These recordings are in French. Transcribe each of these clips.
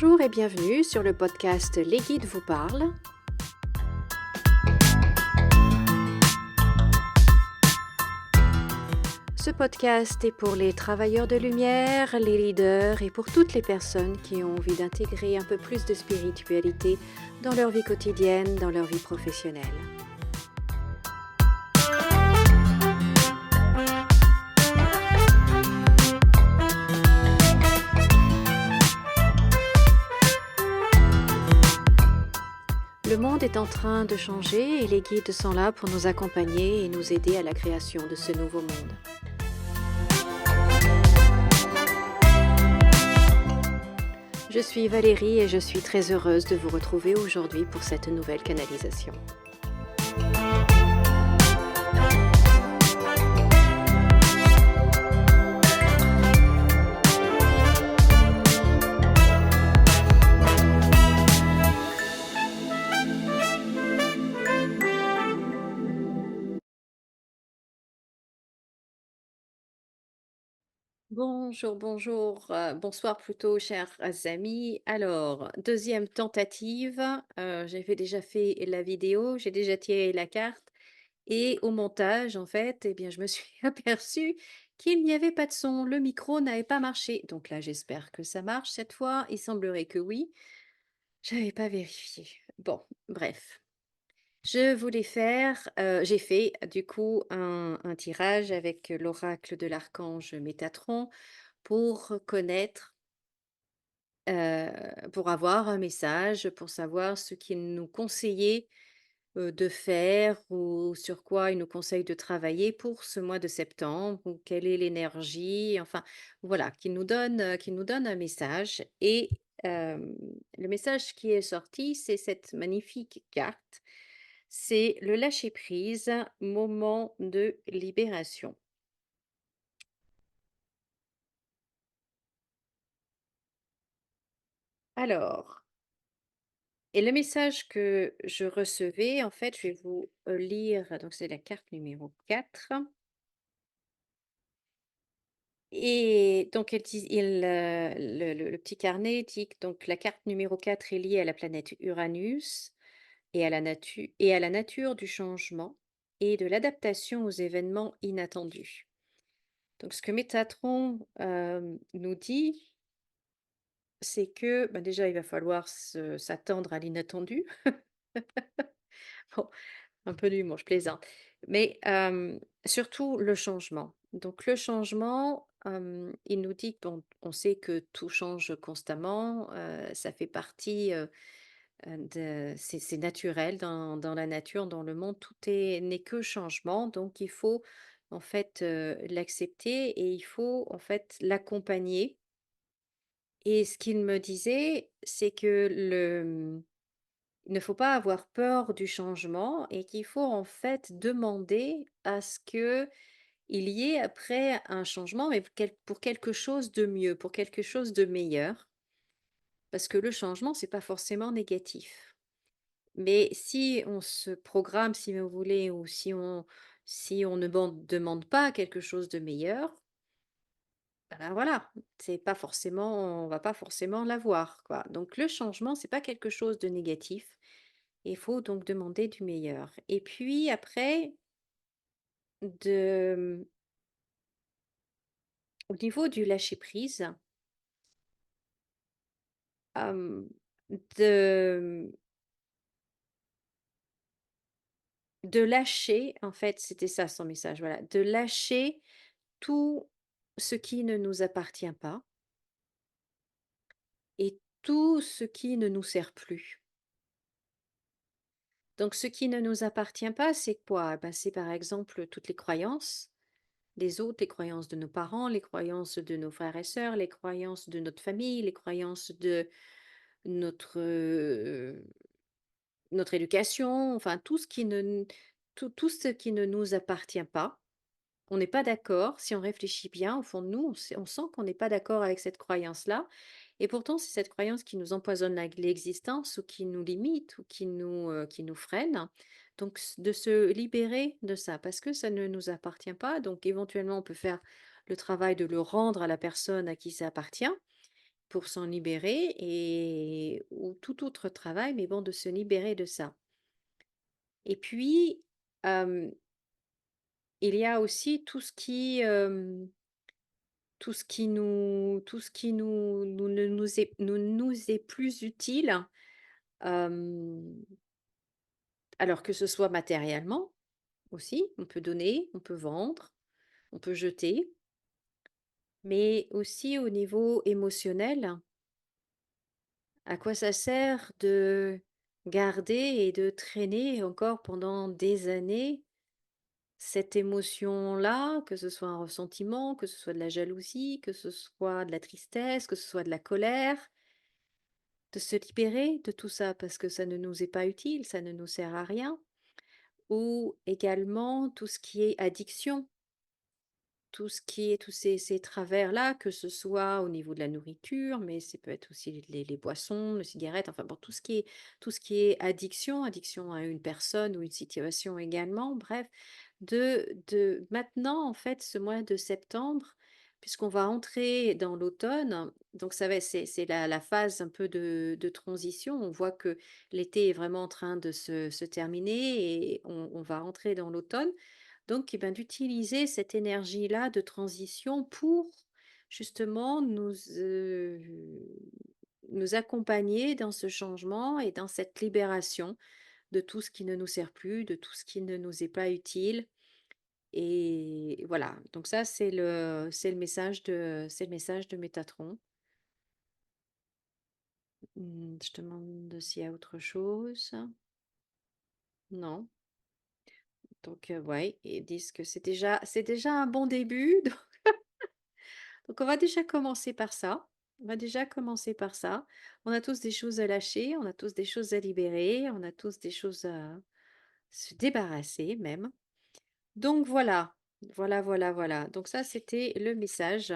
Bonjour et bienvenue sur le podcast Les Guides vous parlent. Ce podcast est pour les travailleurs de lumière, les leaders et pour toutes les personnes qui ont envie d'intégrer un peu plus de spiritualité dans leur vie quotidienne, dans leur vie professionnelle. Le monde est en train de changer et les guides sont là pour nous accompagner et nous aider à la création de ce nouveau monde. Je suis Valérie et je suis très heureuse de vous retrouver aujourd'hui pour cette nouvelle canalisation. Bonjour, bonsoir plutôt, chers amis. Alors, deuxième tentative, j'avais déjà fait la vidéo, j'ai déjà tiré la carte et au montage, en fait, eh bien, je me suis aperçue qu'il n'y avait pas de son, le micro n'avait pas marché. Donc là, j'espère que ça marche cette fois. Il semblerait que oui. J'avais pas vérifié. Bon, bref. Je voulais faire, j'ai fait du coup un tirage avec l'oracle de l'archange Métatron pour connaître, pour avoir un message, pour savoir ce qu'il nous conseillait, de faire ou sur quoi il nous conseille de travailler pour ce mois de septembre ou quelle est l'énergie, enfin voilà, qu'il nous donne un message et le message qui est sorti, c'est cette magnifique carte. C'est le lâcher prise, moment de libération. Alors et le message que je recevais, en fait, je vais vous, lire, donc c'est la carte numéro 4 et donc le petit carnet dit que donc la carte numéro 4 est liée à la planète Uranus et à la nature du changement et de l'adaptation aux événements inattendus. Donc ce que Métatron, nous dit, c'est que, bah, déjà il va falloir s'attendre à l'inattendu. Bon, un peu d'humour, je plaisante. Mais surtout le changement. Donc le changement, il nous dit qu'on on sait que tout change constamment, ça fait partie, c'est naturel dans la nature, dans le monde, tout n'est que changement. Donc il faut en fait, l'accepter et il faut en fait l'accompagner. Et ce qu'il me disait, c'est que il ne faut pas avoir peur du changement et qu'il faut en fait demander à ce que il y ait après un changement, mais pour quelque chose de mieux, pour quelque chose de meilleur. Parce que le changement, c'est pas forcément négatif. Mais si on se programme, si vous voulez, ou si on ne demande pas quelque chose de meilleur, ben voilà, c'est pas forcément, on va pas forcément l'avoir, quoi. Donc le changement, c'est pas quelque chose de négatif. Il faut donc demander du meilleur. Et puis après, de, au niveau du lâcher prise, hem, de de lâcher, en fait, c'était ça son message, voilà, de lâcher tout ce qui ne nous appartient pas et tout ce qui ne nous sert plus. Donc ce qui ne nous appartient pas, c'est quoi? Bah, c'est par exemple toutes les croyances des autres, les croyances de nos parents, les croyances de nos frères et sœurs, les croyances de notre famille, les croyances de notre, notre éducation, enfin tout ce qui ne tout ce qui ne nous appartient pas. On n'est pas d'accord, si on réfléchit bien, au fond de nous, on sent qu'on n'est pas d'accord avec cette croyance-là et pourtant c'est cette croyance qui nous empoisonne l'existence ou qui nous limite ou qui nous freine. Donc de se libérer de ça, parce que ça ne nous appartient pas, donc éventuellement on peut faire le travail de le rendre à la personne à qui ça appartient pour s'en libérer et ou tout autre travail, mais bon, de se libérer de ça. Et puis, hem, il y a aussi tout ce qui ne nous est plus utile, hem, alors que ce soit matériellement aussi, on peut donner, on peut vendre, on peut jeter, mais aussi au niveau émotionnel. À quoi ça sert de garder et de traîner encore pendant des années cette émotion-là, que ce soit un ressentiment, que ce soit de la jalousie, que ce soit de la tristesse, que ce soit de la colère, de se libérer de tout ça parce que ça ne nous est pas utile, ça ne nous sert à rien. Ou également tout ce qui est addiction. Tout ce qui est tous ces travers-là, que ce soit au niveau de la nourriture, mais c'est peut être aussi les boissons, les cigarettes, enfin bon, tout ce qui est addiction, addiction à une personne ou une situation également, bref, de maintenant, en fait, ce mois de septembre, puisqu'on va entrer dans l'automne, donc ça va c'est la phase un peu de transition. On voit que l'été est vraiment en train de se terminer et on va entrer dans l'automne. Donc, eh ben, d'utiliser cette énergie-là de transition pour justement nous accompagner dans ce changement et dans cette libération de tout ce qui ne nous sert plus, de tout ce qui ne nous est pas utile. Et voilà, donc ça, c'est le message de Métatron. Je te demande s'il y a autre chose. Non. Donc, ouais, ils disent que c'est déjà un bon début. Donc on va déjà commencer par ça. On va déjà commencer par ça. On a tous des choses à lâcher, on a tous des choses à libérer, on a tous des choses à se débarrasser même. Donc voilà, voilà. Donc ça, c'était le message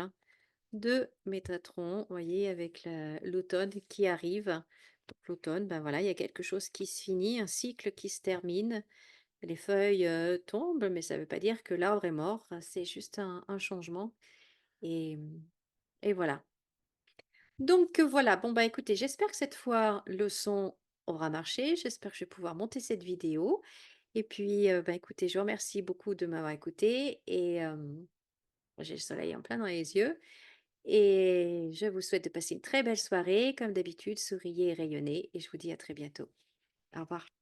de Métatron, vous voyez, avec l'automne qui arrive. Donc l'automne, ben voilà, il y a quelque chose qui se finit, un cycle qui se termine. Les feuilles tombent, mais ça ne veut pas dire que l'arbre est mort, c'est juste un changement. Et, et voilà. Donc voilà, bon bah écoutez, j'espère que cette fois le son aura marché, j'espère que je vais pouvoir monter cette vidéo. Et puis bah écoutez, je vous remercie beaucoup de m'avoir écouté et j'ai le soleil en plein dans les yeux. Et je vous souhaite de passer une très belle soirée, comme d'habitude, souriez et rayonnez, et je vous dis à très bientôt. Au revoir.